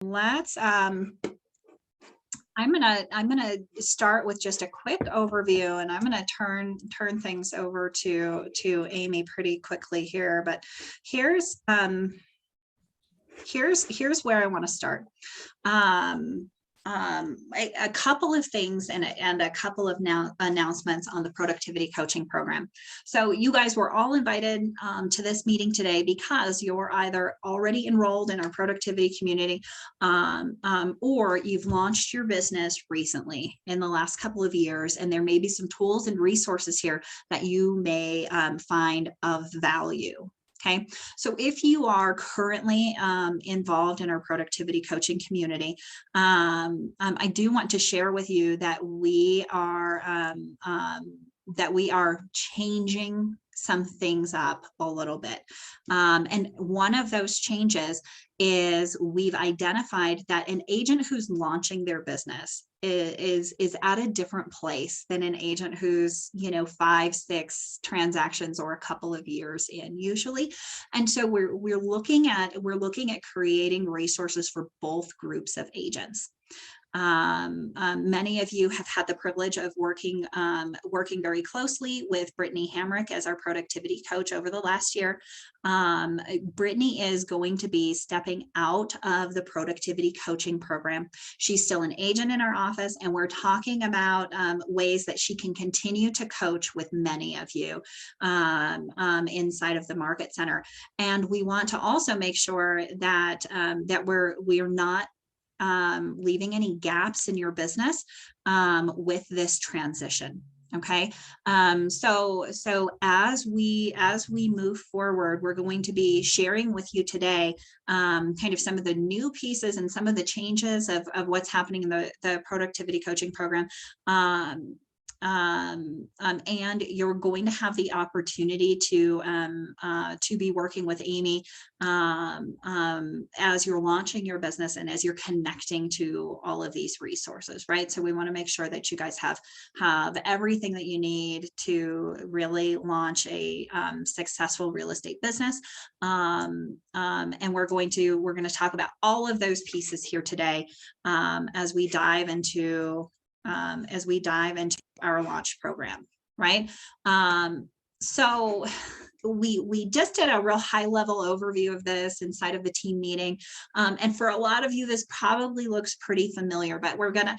Let's I'm gonna start with just a quick overview, and I'm gonna turn things over to Amy pretty quickly here. But here's here's where I want to start. A couple of things and a couple of announcements on the productivity coaching program. So you guys were all invited to this meeting today because you're either already enrolled in our productivity community or you've launched your business recently in the last couple of years, and there may be some tools and resources here that you may find of value. Okay, so if you are currently involved in our productivity coaching community, I do want to share with you that we are changing some things up a little bit. And one of those changes is we've identified that an agent who's launching their business is at a different place than an agent who's 5-6 transactions or a couple of years in usually. And so we're looking at creating resources for both groups of agents. Many of you have had the privilege of working very closely with Brittany Hamrick as our productivity coach over the last year. Brittany is going to be stepping out of the productivity coaching program. She's still an agent in our office, and we're talking about ways that she can continue to coach with many of you inside of the Market Center. And we want to also make sure that we're not leaving any gaps in your business with this transition. Okay, so as we move forward, we're going to be sharing with you today kind of some of the new pieces and some of the changes of what's happening in the productivity coaching program. And you're going to have the opportunity to be working with Amy as you're launching your business and as you're connecting to all of these resources, right? So we want to make sure that you guys have everything that you need to really launch a successful real estate business. And we're going to talk about all of those pieces here today as we dive into our launch program, right? So we just did a real high level overview of this inside of the team meeting. And for a lot of you, this probably looks pretty familiar, but we're gonna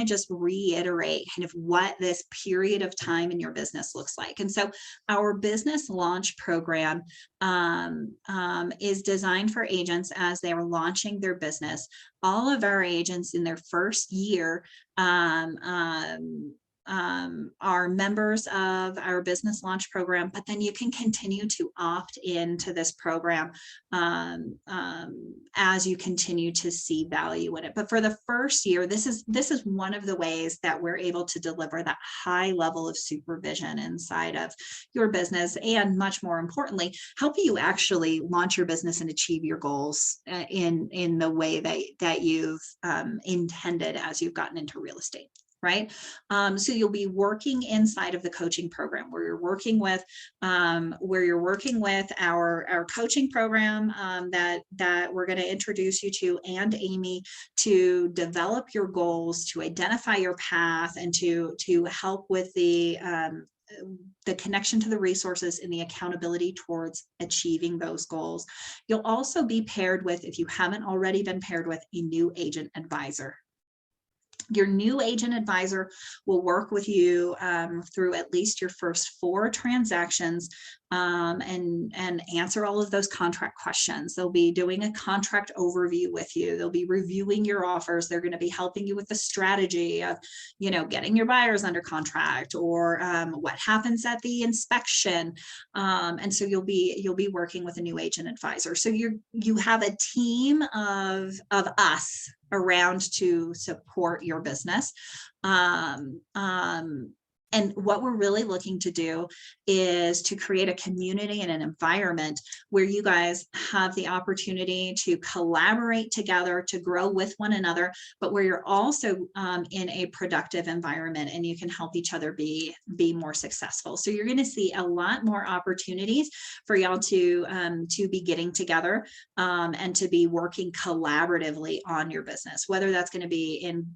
just reiterate kind of what this period of time in your business looks like. And so our business launch program is designed for agents as they are launching their business. All of our agents in their first year are members of our business launch program, but then you can continue to opt into this program as you continue to see value in it. But for the first year, this is one of the ways that we're able to deliver that high level of supervision inside of your business, and much more importantly, help you actually launch your business and achieve your goals in the way that you've intended as you've gotten into real estate. Right. So you'll be working inside of the coaching program where you're working with our coaching program that we're going to introduce you to, and Amy, to develop your goals, to identify your path, and to help with the connection to the resources and the accountability towards achieving those goals. You'll also be paired with, if you haven't already been paired with, a new agent advisor. Your new agent advisor will work with you through at least your first 4 transactions and answer all of those contract questions. They'll be doing a contract overview with you. They'll be reviewing your offers. They're going to be helping you with the strategy of, getting your buyers under contract, or what happens at the inspection. And so you'll be working with a new agent advisor. So you have a team of us around to support your business. And what we're really looking to do is to create a community and an environment where you guys have the opportunity to collaborate together, to grow with one another, but where you're also in a productive environment and you can help each other be more successful. So you're going to see a lot more opportunities for y'all to be getting together and to be working collaboratively on your business, whether that's going to be in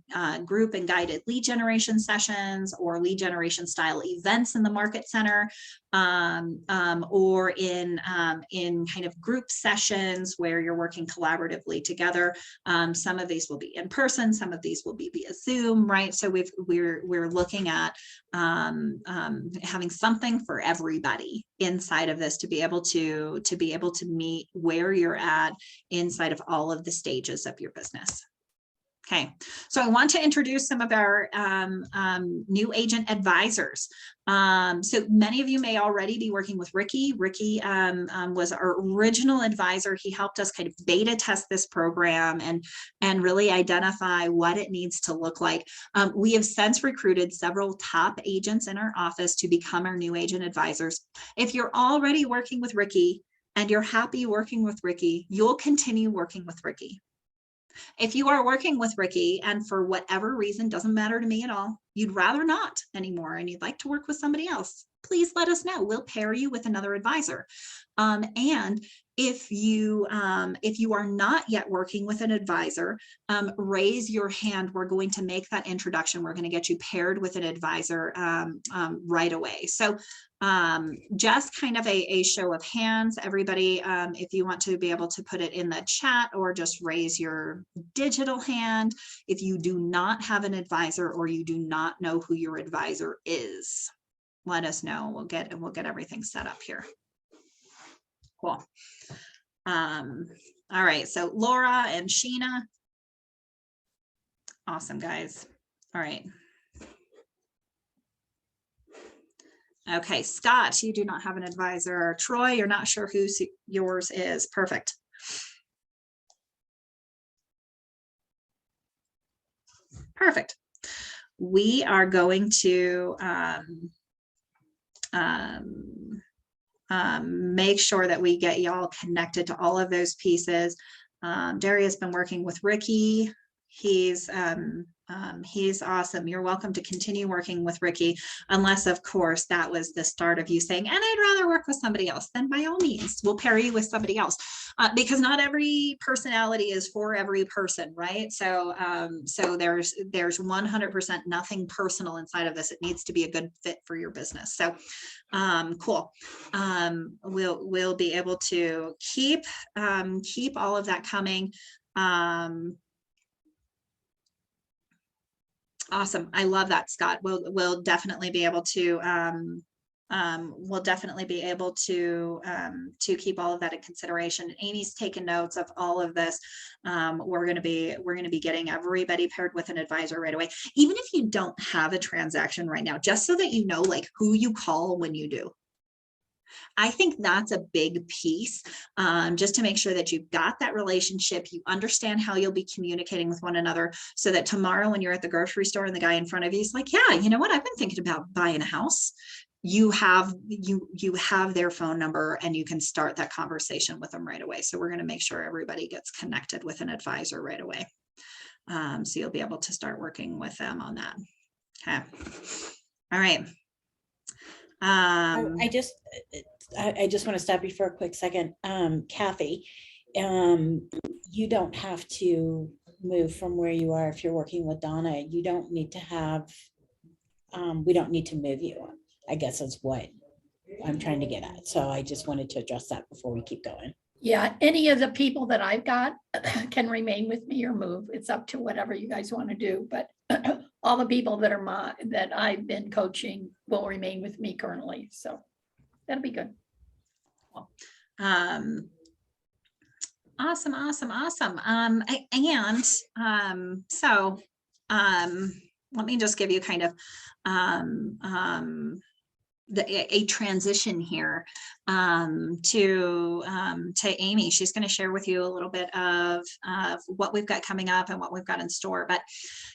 group and guided lead generation sessions or lead generation style events in the market center, or in kind of group sessions where you're working collaboratively together. Some of these will be in person, some of these will be via Zoom, right? So we're looking at having something for everybody inside of this to be able to meet where you're at inside of all of the stages of your business. Okay, so I want to introduce some of our new agent advisors. So many of you may already be working with Ricky. Ricky was our original advisor. He helped us kind of beta test this program and really identify what it needs to look like. We have since recruited several top agents in our office to become our new agent advisors. If you're already working with Ricky and you're happy working with Ricky, you'll continue working with Ricky. If you are working with Ricky and for whatever reason, doesn't matter to me at all, you'd rather not anymore and you'd like to work with somebody else, please let us know. We'll pair you with another advisor. And if you are not yet working with an advisor, raise your hand. We're going to make that introduction. We're going to get you paired with an advisor right away. So just kind of a show of hands, everybody, if you want to be able to put it in the chat or just raise your digital hand if you do not have an advisor or you do not know who your advisor is. Let us know. We'll get everything set up here. Cool. All right, so Laura and Sheena. Awesome, guys. All right. Okay, Scott, you do not have an advisor. Troy, you're not sure who yours is. Perfect. Perfect. We are going to make sure that we get y'all connected to all of those pieces. Derry has been working with Ricky. He's awesome. You're welcome to continue working with Ricky, unless of course that was the start of you saying, and I'd rather work with somebody else. Then by all means, we'll pair you with somebody else, because not every personality is for every person, right? So there's 100% nothing personal inside of this. It needs to be a good fit for your business. So cool. We'll be able to keep all of that coming. Awesome. I love that, Scott. We'll definitely be able to keep all of that in consideration. Amy's taken notes of all of this. We're going to be getting everybody paired with an advisor right away, even if you don't have a transaction right now, just so that you know like who you call when you do. I think that's a big piece, just to make sure that you've got that relationship, you understand how you'll be communicating with one another, so that tomorrow when you're at the grocery store and the guy in front of you is like, yeah, you know what, I've been thinking about buying a house. You have their phone number and you can start that conversation with them right away. So we're going to make sure everybody gets connected with an advisor right away. So you'll be able to start working with them on that. Okay. All right. I just want to stop you for a quick second. Kathy, you don't have to move from where you are if you're working with Donna. You don't need to have, we don't need to move you, I guess is what I'm trying to get at. So I just wanted to address that before we keep going. Yeah, any of the people that I've got can remain with me or move. It's up to whatever you guys want to do, but all the people that I've been coaching will remain with me currently. So that'll be good. Awesome. So let me just give you kind of a transition here. to Amy. She's going to share with you a little bit of what we've got coming up and what we've got in store. But,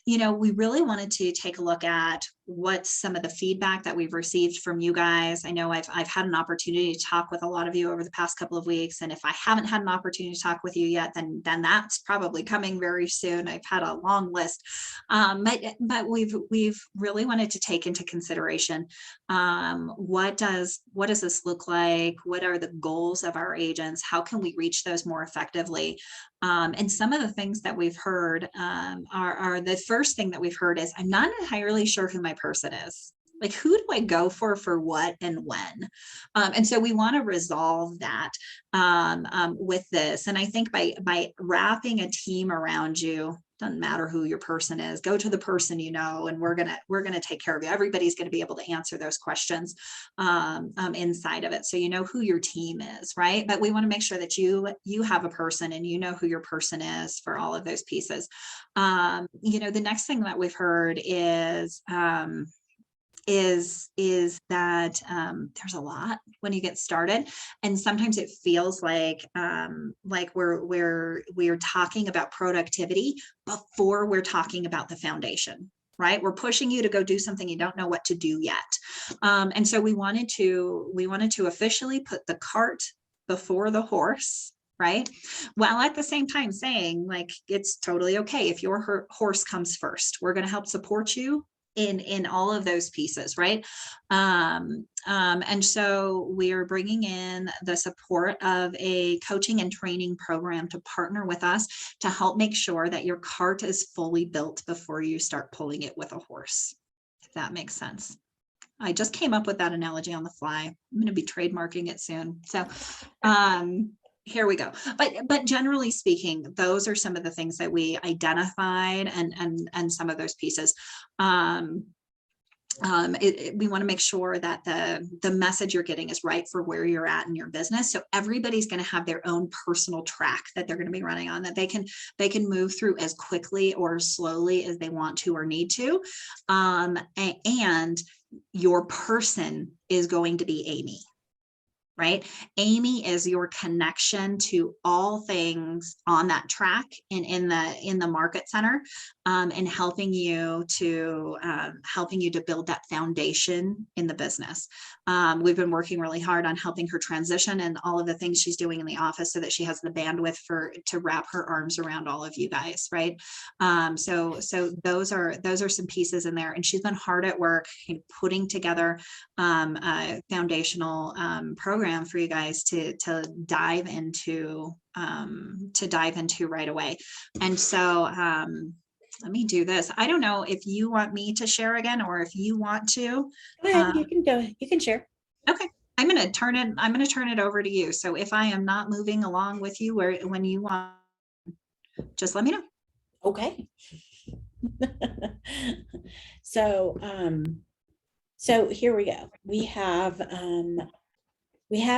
you know, we really wanted to take a look at what some of the feedback that we've received from you guys. I know I've had an opportunity to talk with a lot of you over the past couple of weeks. And if I haven't had an opportunity to talk with you yet, then that's probably coming very soon. I've had a long list. But we've really wanted to take into consideration what does this look like? What are the goals of our agents? How can we reach those more effectively? And some of the things that we've heard are the first thing that we've heard is, I'm not entirely sure who my person is. Like, who do I go for what and when? And so we want to resolve that with this. And I think by wrapping a team around you, doesn't matter who your person is, go to the person you know, and we're gonna take care of you. Everybody's going to be able to answer those questions inside of it, so you know who your team is, right? But we want to make sure that you have a person and you know who your person is for all of those pieces. You know, the next thing that we've heard is that there's a lot when you get started, and sometimes it feels like we're talking about productivity before we're talking about the foundation, right? We're pushing you to go do something you don't know what to do yet, and so we wanted to officially put the cart before the horse, right? While at the same time saying, like, it's totally okay if your horse comes first. We're going to help support you in all of those pieces, right? And so we are bringing in the support of a coaching and training program to partner with us to help make sure that your cart is fully built before you start pulling it with a horse, if that makes sense. I just came up with that analogy on the fly. I'm going to be trademarking it soon. So here we go. But generally speaking, those are some of the things that we identified and some of those pieces. We want to make sure that the message you're getting is right for where you're at in your business. So everybody's going to have their own personal track that they're going to be running on, that they can move through as quickly or slowly as they want to or need to. And your person is going to be Amy. Right? Amy is your connection to all things on that track and in the market center, and helping you to build that foundation in the business. We've been working really hard on helping her transition and all of the things she's doing in the office so that she has the bandwidth to wrap her arms around all of you guys, right? So those are some pieces in there, and she's been hard at work putting together a foundational program for you guys to dive into right away. And so let me do this. I don't know if you want me to share again or if you want to. Go ahead, you can share. Okay. I'm going to turn it over to you. So if I am not moving along with you when you want, just let me know. Okay. So here we go. We have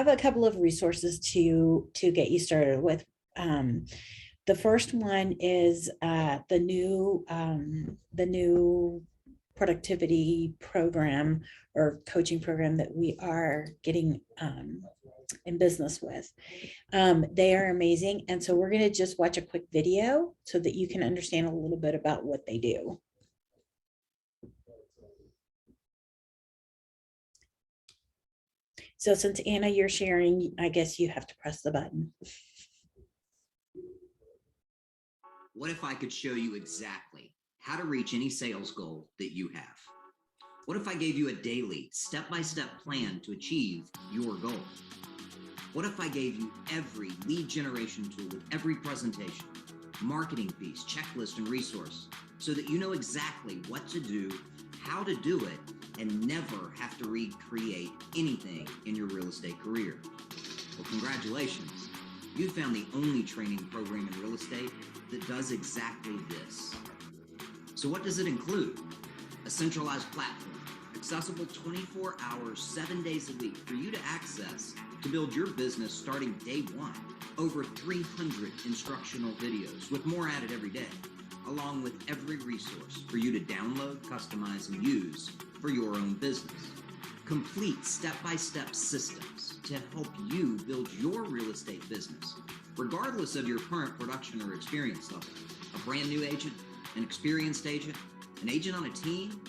a couple of resources to get you started with. The first one is the new productivity program or coaching program that we are getting in business with. They are amazing, and so we're going to just watch a quick video so that you can understand a little bit about what they do. So since Anna, you're sharing, I guess you have to press the button. What if I could show you exactly how to reach any sales goal that you have? What if I gave you a daily, step-by-step plan to achieve your goal? What if I gave you every lead generation tool with every presentation, marketing piece, checklist, and resource so that you know exactly what to do, how to do it, and never have to recreate anything in your real estate career? Well, congratulations. You found the only training program in real estate that does exactly this. So what does it include? A centralized platform, accessible 24 hours, 7 days a week for you to access to build your business starting day one. Over 300 instructional videos with more added every day, along with every resource for you to download, customize, and use for your own business. complete step-by-step systems to help you build your real estate business, regardless of your current production or experience level. A brand new agent, an experienced agent, an agent on a team,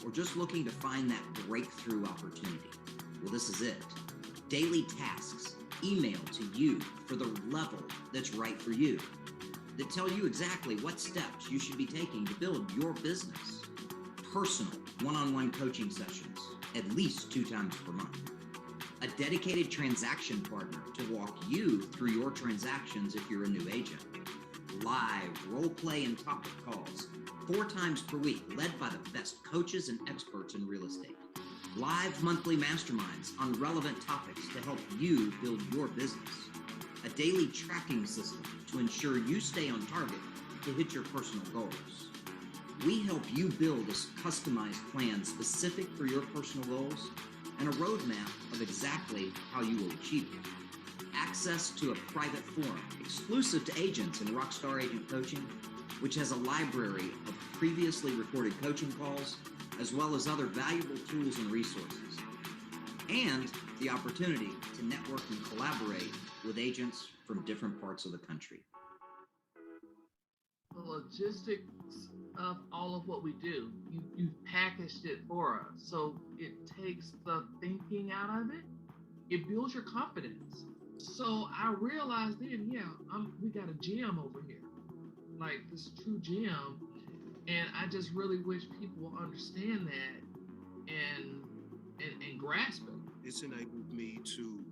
or just looking to find that breakthrough opportunity. Well, this is it. Daily tasks emailed to you for the level that's right for you, that tell you exactly what steps you should be taking to build your business. Personal one-on-one coaching sessions, at least 2 times per month. A dedicated transaction partner to walk you through your transactions if you're a new agent. Live role play and topic calls 4 times per week, led by the best coaches and experts in real estate. Live monthly masterminds on relevant topics to help you build your business. A daily tracking system to ensure you stay on target to hit your personal goals. We help you build a customized plan specific for your personal goals and a roadmap of exactly how you will achieve it. Access to a private forum exclusive to agents in Rockstar Agent Coaching, which has a library of previously recorded coaching calls, as well as other valuable tools and resources. And the opportunity to network and collaborate with agents from different parts of the country. The logistics of all of what we do, you've packaged it for us. So it takes the thinking out of it. It builds your confidence. So I realized then, we got a gem over here, like this true gem. And I just really wish people will understand that and grasp it. It's enabled me to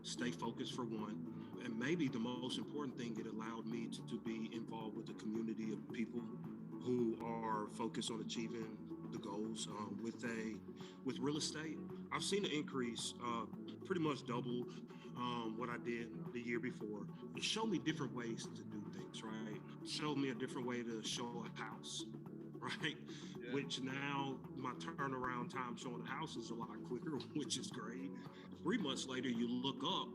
stay focused for one. And maybe the most important thing, it allowed me to be involved with a community of people who are focused on achieving the goals. With real estate, I've seen an increase, pretty much double what I did the year before. It showed me different ways to do things, right? It showed me a different way to show a house, right? Yeah. Which now my turnaround time showing a house is a lot quicker, which is great. 3 months later, you look up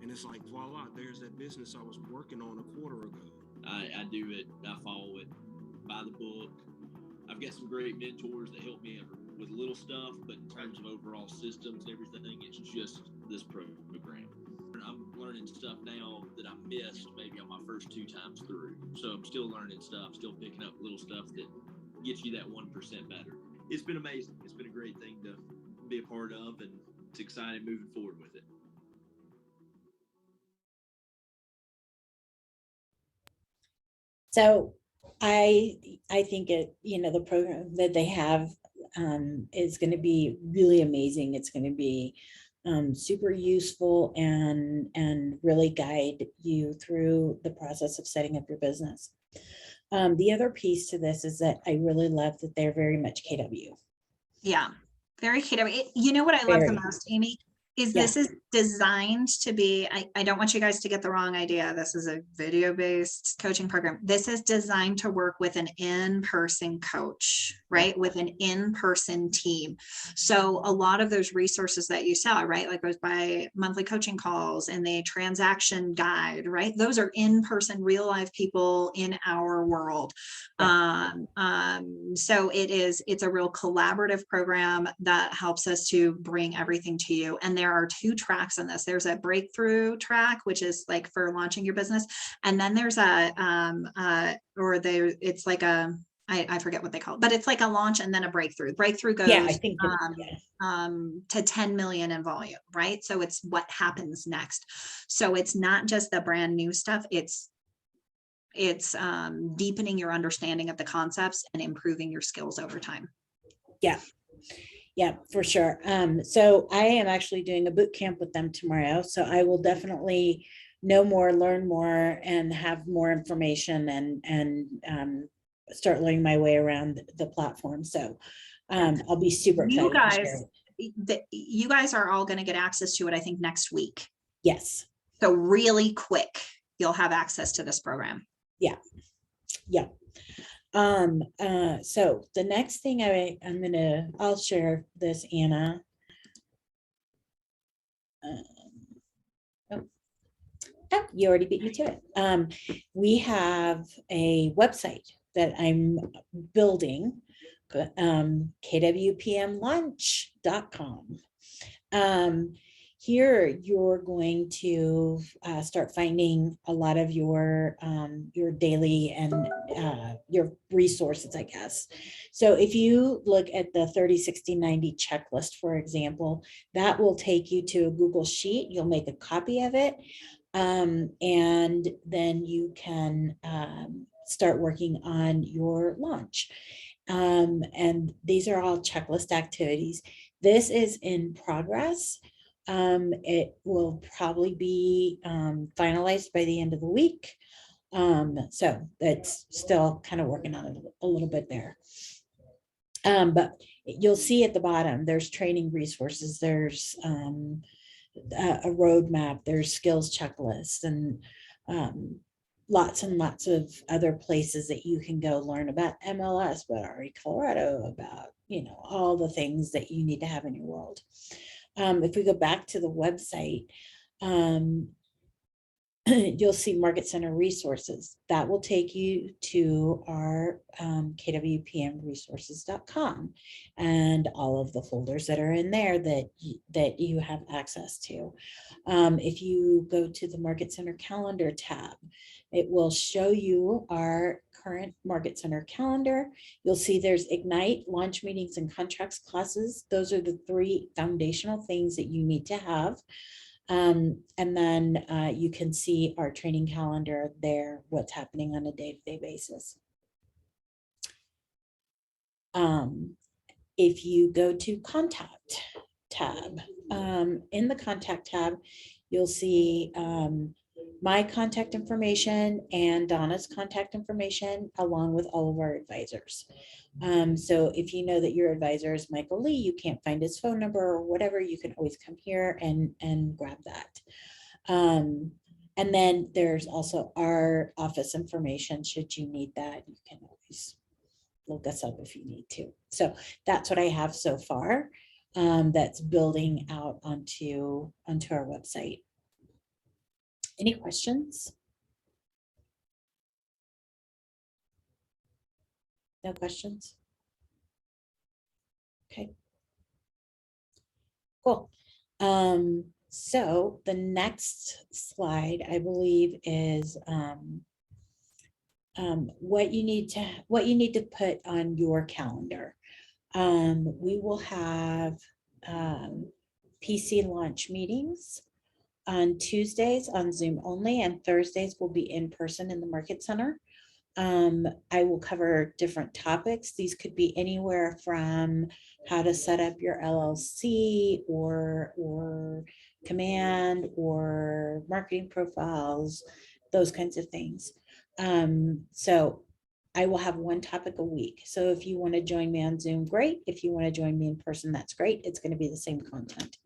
and it's like, voila, there's that business I was working on a quarter ago. I do it, I follow it by the book. I've got some great mentors that help me with little stuff, but in terms of overall systems and everything, it's just this program. I'm learning stuff now that I missed maybe on my first 2 times through. So I'm still learning stuff, still picking up little stuff that gets you that 1% better. It's been amazing. It's been a great thing to be a part of, and it's exciting moving forward with it. So I think the program that they have is going to be really amazing. It's going to be super useful and really guide you through the process of setting up your business. The other piece to this is that I really love that they're very much KW. Yeah, very KW. You know what I love the most, Amy, is this is designed to be, I don't want you guys to get the wrong idea. This is a video-based coaching program. This is designed to work with an in-person coach, right? With an in-person team. So a lot of those resources that you saw, right? Like those by monthly coaching calls and the transaction guide, right? Those are in-person, real life people in our world. So it's a real collaborative program that helps us to bring everything to you. And there are 2 tracks in this. There's a breakthrough track, which is like for launching your business. And then there's it's like I forget what they call it, but it's like a launch and then a breakthrough. Breakthrough goes I think to 10 million in volume, right? So it's what happens next. So it's not just the brand new stuff. It's deepening your understanding of the concepts and improving your skills over time. Yeah, for sure. So I am actually doing a boot camp with them tomorrow. So I will definitely know more, learn more, and have more information and start learning my way around the platform. So I'll be super excited. You guys are all going to get access to it, I think, next week. Yes. So really quick, you'll have access to this program. Yeah. So the next thing I'll share this, Anna. You already beat me to it. We have a website that I'm building, kwpmlunch.com. Here, you're going to start finding a lot of your daily and your resources, I guess. So if you look at the 30, 60, 90 checklist, for example, that will take you to a Google Sheet. You'll make a copy of it. And then you can start working on your launch. And these are all checklist activities. This is in progress. It will probably be finalized by the end of the week. So that's still kind of working on it a little bit there. But you'll see at the bottom, there's training resources, there's a roadmap, there's skills checklists, and lots and lots of other places that you can go learn about MLS, about RE Colorado, about, all the things that you need to have in your world. If we go back to the website, you'll see Market Center resources. That will take you to our kwpmresources.com and all of the folders that are in there that you have access to. If you go to the Market Center calendar tab, it will show you our current Market Center calendar. You'll see there's Ignite, launch meetings, and contracts classes. Those are the 3 foundational things that you need to have. And then you can see our training calendar there, what's happening on a day-to-day basis. If you go to Contact tab, in the Contact tab, you'll see my contact information and Donna's contact information, along with all of our advisors. So if you know that your advisor is Michael Lee, you can't find his phone number or whatever, you can always come here and grab that. And then there's also our office information. Should you need that, you can always look us up if you need to. So that's what I have so far. That's building out onto our website. Any questions? No questions? Okay. Cool. So the next slide, I believe, is what you need to put on your calendar. We will have PC launch meetings on Tuesdays on Zoom only, and Thursdays will be in person in the Market Center. I will cover different topics. These could be anywhere from how to set up your LLC or command or marketing profiles, those kinds of things. So I will have one topic a week. So if you want to join me on Zoom, great. If you want to join me in person, that's great. It's going to be the same content.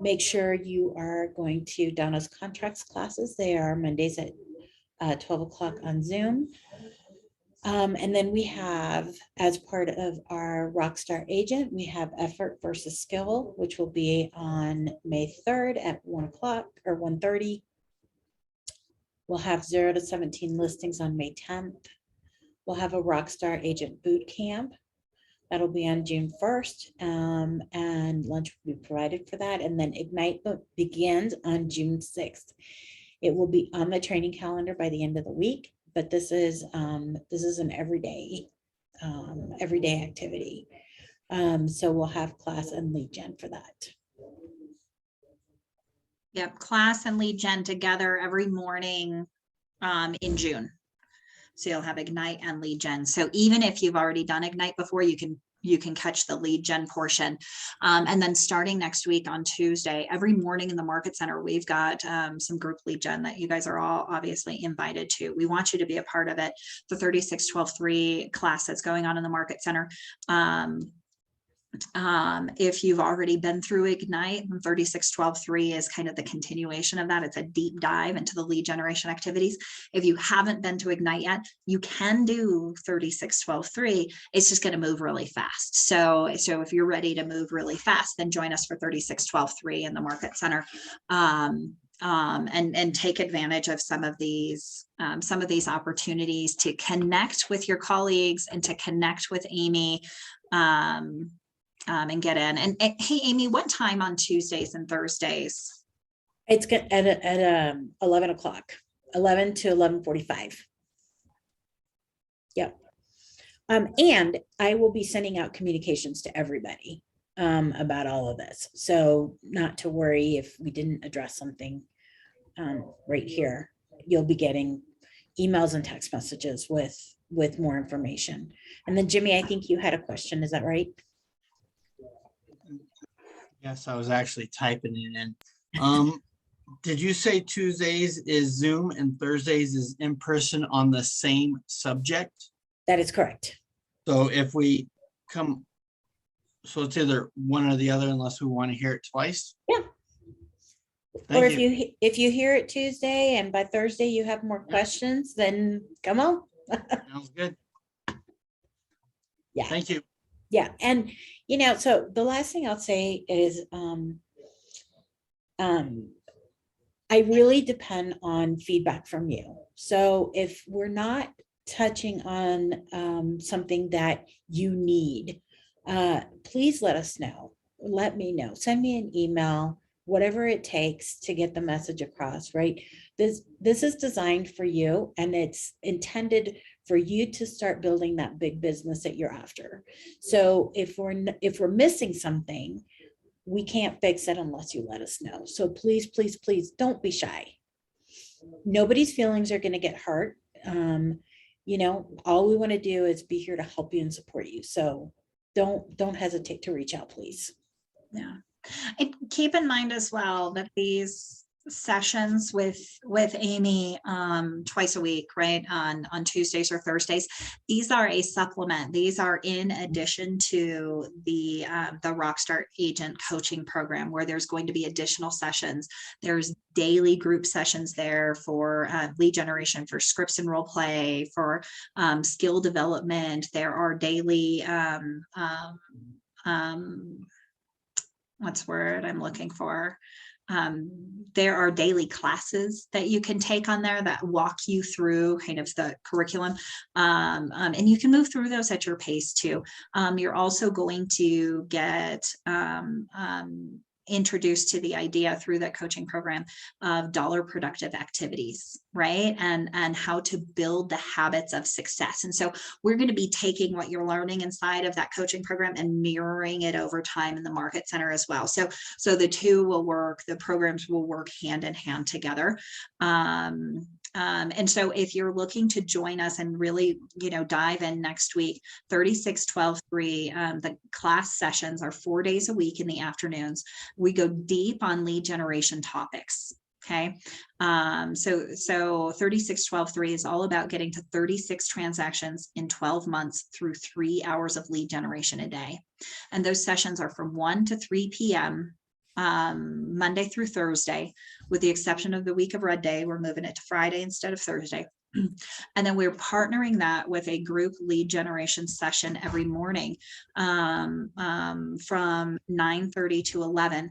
Make sure you are going to Donna's contracts classes. They are Mondays at 12 o'clock on Zoom. And then we have, as part of our Rockstar Agent, we have Effort versus Skill, which will be on May 3rd at 1 o'clock or 1:30. We'll have 0 to 17 listings on May 10th. We'll have a Rockstar Agent Boot Camp. That'll be on June 1st, and lunch will be provided for that. And then Ignite begins on June 6th. It will be on the training calendar by the end of the week, but this is an everyday activity. So we'll have class and lead gen for that. Yep, class and lead gen together every morning in June. So you'll have Ignite and lead gen. So even if you've already done Ignite before, you can catch the lead gen portion. And then starting next week on Tuesday, every morning in the Market Center, we've got some group lead gen that you guys are all obviously invited to. We want you to be a part of it. The 36-12-3 class that's going on in the Market Center. If you've already been through Ignite, 36-12-3 is kind of the continuation of that. It's a deep dive into the lead generation activities. If you haven't been to Ignite yet, you can do 36-12-3. It's just going to move really fast. So if you're ready to move really fast, then join us for 36-12-3 in the Market Center. And take advantage of some of these opportunities to connect with your colleagues and to connect with Amy. and get in. And hey, Amy, what time on Tuesdays and Thursdays? It's at 11 o'clock, 11 to 11:45. Yep. And I will be sending out communications to everybody about all of this. So not to worry if we didn't address something right here. You'll be getting emails and text messages with more information. And then Jimmy, I think you had a question. Is that right? Yes, I was actually typing it in. Did you say Tuesdays is Zoom and Thursdays is in person on the same subject? That is correct. So if we come, so it's either one or the other unless we want to hear it twice? Yeah. Thank Or if you hear it Tuesday and by Thursday you have more questions, then come on. Sounds good. Yeah. Thank you. Yeah. And, so the last thing I'll say is, I really depend on feedback from you. So if we're not touching on something that you need, please let us know. Let me know. Send me an email, whatever it takes to get the message across, right? This is designed for you, and it's intended for you to start building that big business that you're after. So if we're missing something, we can't fix it unless you let us know. So please, please, please don't be shy. Nobody's feelings are going to get hurt. All we want to do is be here to help you and support you. So don't hesitate to reach out, please. Yeah. And keep in mind as well that these sessions with Amy twice a week, right, on Tuesdays or Thursdays, these are a supplement. These are in addition to the Rockstar Agent Coaching Program, where there's going to be additional sessions. There's daily group sessions there for lead generation, for scripts and role play, for skill development. There are daily what's the word I'm looking for? There are daily classes that you can take on there that walk you through kind of the curriculum. And you can move through those at your pace too. You're also going to get introduced to the idea through that coaching program of dollar productive activities, right? And how to build the habits of success. And so we're going to be taking what you're learning inside of that coaching program and mirroring it over time in the market center as well. So the two will work, the programs will work hand in hand together. And so if you're looking to join us and really, dive in next week, 36-12-3, the class sessions are 4 days a week in the afternoons. We go deep on lead generation topics. Okay. So 36-12-3 is all about getting to 36 transactions in 12 months through 3 hours of lead generation a day. And those sessions are from 1 to 3 p.m. Monday through Thursday, with the exception of the week of Red Day. We're moving it to Friday instead of Thursday. And then we're partnering that with a group lead generation session every morning from 9:30 to 11.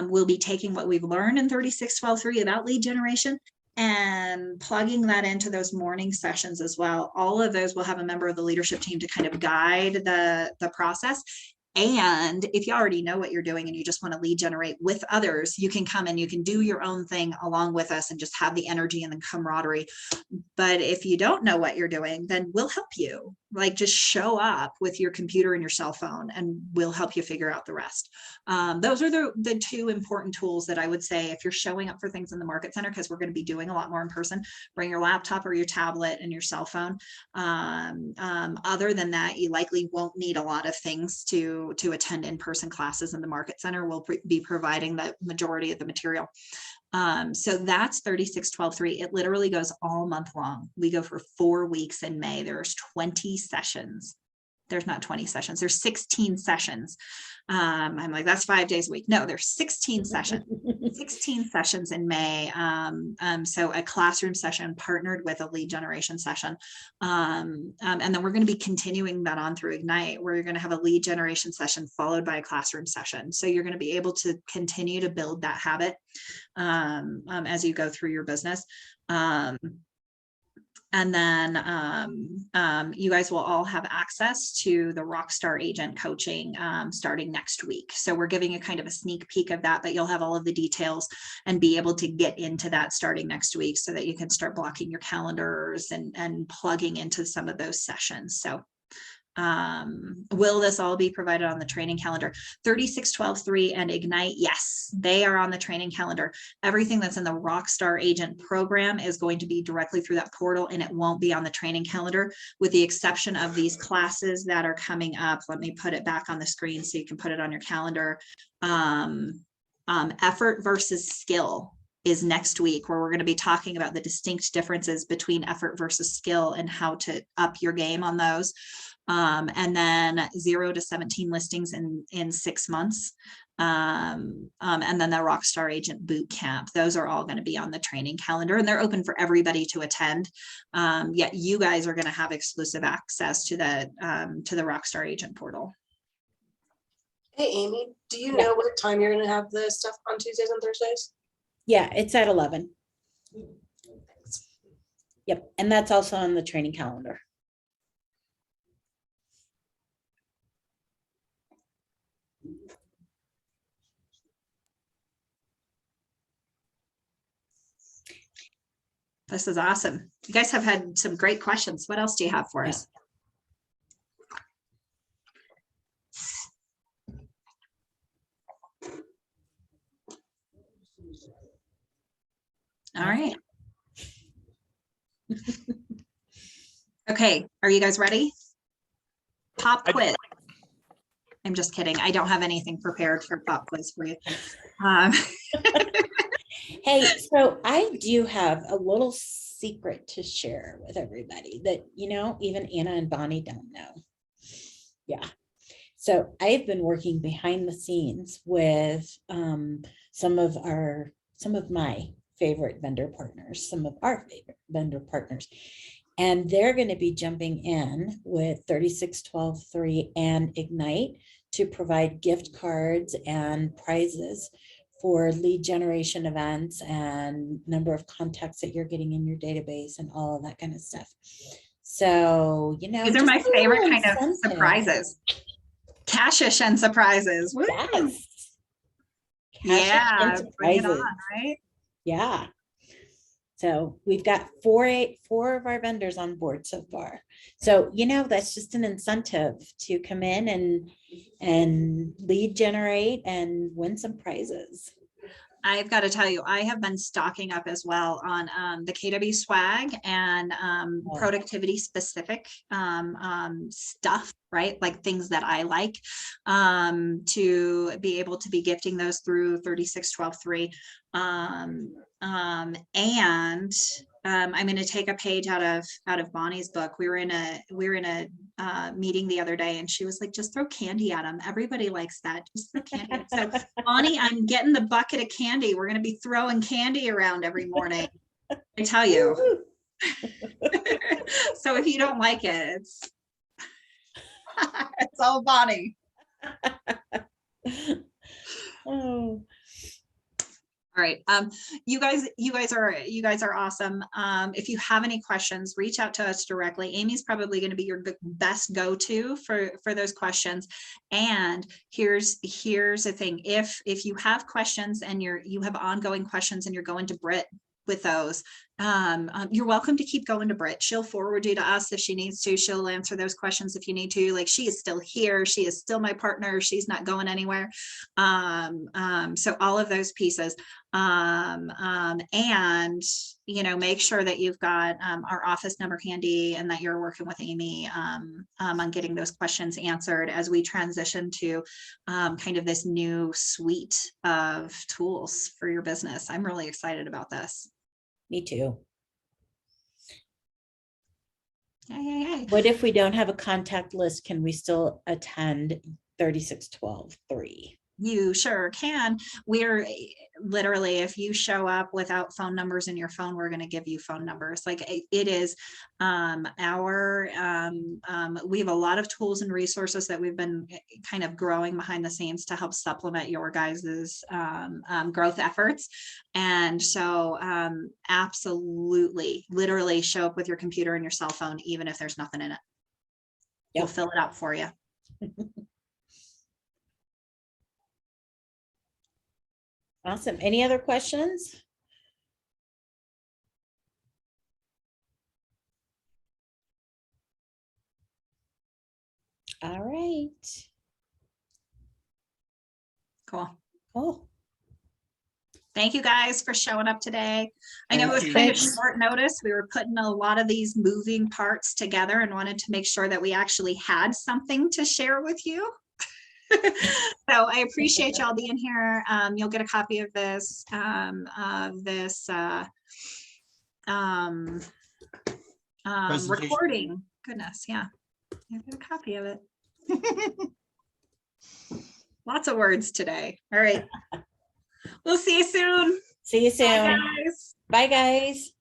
We'll be taking what we've learned in 36-12-3 about lead generation and plugging that into those morning sessions as well. All of those will have a member of the leadership team to kind of guide the process. And if you already know what you're doing and you just want to lead generate with others, you can come and you can do your own thing along with us and just have the energy and the camaraderie. But if you don't know what you're doing, then we'll help you. Like, just show up with your computer and your cell phone and we'll help you figure out the rest. Those are the two important tools that I would say if you're showing up for things in the market center, because we're going to be doing a lot more in person. Bring your laptop or your tablet and your cell phone. Other than that, you likely won't need a lot of things to attend in-person classes in the market center. We'll be providing the majority of the material. So that's 36-12-3. It literally goes all month long. We go for 4 weeks in May. There's 20 sessions. There's not 20 sessions. There's 16 sessions. I'm like, that's 5 days a week. No, there's 16 sessions, 16 sessions in May. So a classroom session partnered with a lead generation session. And then we're going to be continuing that on through Ignite, where you're going to have a lead generation session followed by a classroom session. So you're going to be able to continue to build that habit as you go through your business. And then you guys will all have access to the Rockstar Agent coaching starting next week. So we're giving you kind of a sneak peek of that, but you'll have all of the details and be able to get into that starting next week so that you can start blocking your calendars and plugging into some of those sessions. So will this all be provided on the training calendar? 3612.3 and Ignite, yes, they are on the training calendar. Everything that's in the Rockstar Agent program is going to be directly through that portal, and it won't be on the training calendar, with the exception of these classes that are coming up. Let me put it back on the screen so you can put it on your calendar. Effort versus skill is next week, where we're going to be talking about the distinct differences between effort versus skill and how to up your game on those. And then 0 to 17 listings in 6 months. And then the Rockstar Agent Boot Camp. Those are all going to be on the training calendar, and they're open for everybody to attend. Yet you guys are going to have exclusive access to the Rockstar Agent portal. Hey, Amy, do you know what time you're going to have the stuff on Tuesdays and Thursdays? Yeah, it's at 11. Yep, and that's also on the training calendar. This is awesome. You guys have had some great questions. What else do you have for us? All right. Okay, are you guys ready? Pop quiz. I'm just kidding. I don't have anything prepared for pop quiz for you. Hey, so I do have a little secret to share with everybody that, you know, even Anna and Bonnie don't know. Yeah. So I've been working behind the scenes with some of my favorite vendor partners, some of our favorite vendor partners. And they're going to be jumping in with 3612.3 and Ignite to provide gift cards and prizes for lead generation events and number of contacts that you're getting in your database and all of that kind of stuff. So, you know, these are my favorite kind of surprises. Cashish and surprises. Woo! Yes. Yeah, bring it on, right? Yeah. So we've got four of our vendors on board so far. So, you know, that's just an incentive to come in and lead generate and win some prizes. I've got to tell you, I have been stocking up as well on the KW swag and productivity specific stuff, right? Like things that I like to be able to be gifting those through 3612.3. And I'm going to take a page out of Bonnie's book. We were in a meeting the other day, and she was like, "Just throw candy at them. Everybody likes that. Just throw candy." So, Bonnie, I'm getting the bucket of candy. We're going to be throwing candy around every morning. I tell you. So if you don't like it, it's all Bonnie. Oh. All right. You guys are awesome. If you have any questions, reach out to us directly. Amy's probably going to be your best go-to for those questions. And here's the thing. If you have questions and you have ongoing questions and you're going to Britt with those, you're welcome to keep going to Britt. She'll forward you to us if she needs to. She'll answer those questions if you need to. Like, she is still here. She is still my partner. She's not going anywhere. So all of those pieces. And, you know, make sure that you've got our office number handy and that you're working with Amy on getting those questions answered as we transition to kind of this new suite of tools for your business. I'm really excited about this. Me too. Yay. What if we don't have a contact list? Can we still attend 3612.3? You sure can. We're literally, if you show up without phone numbers in your phone, we're going to give you phone numbers. Like it is we have a lot of tools and resources that we've been kind of growing behind the scenes to help supplement your guys's growth efforts. And so absolutely, literally show up with your computer and your cell phone, even if there's nothing in it. We'll Yep. fill it out for you. Awesome. Any other questions? All right. Cool. Cool. Thank you guys for showing up today. I know it was Thank kind of you. short notice. We were putting a lot of these moving parts together and wanted to make sure that we actually had something to share with you. So I appreciate y'all being here. You'll get a copy of this Presentation. recording. Goodness, yeah. You'll get a copy of it. Lots of words today. All right. We'll see you soon. See you Bye, soon. guys. Bye, guys.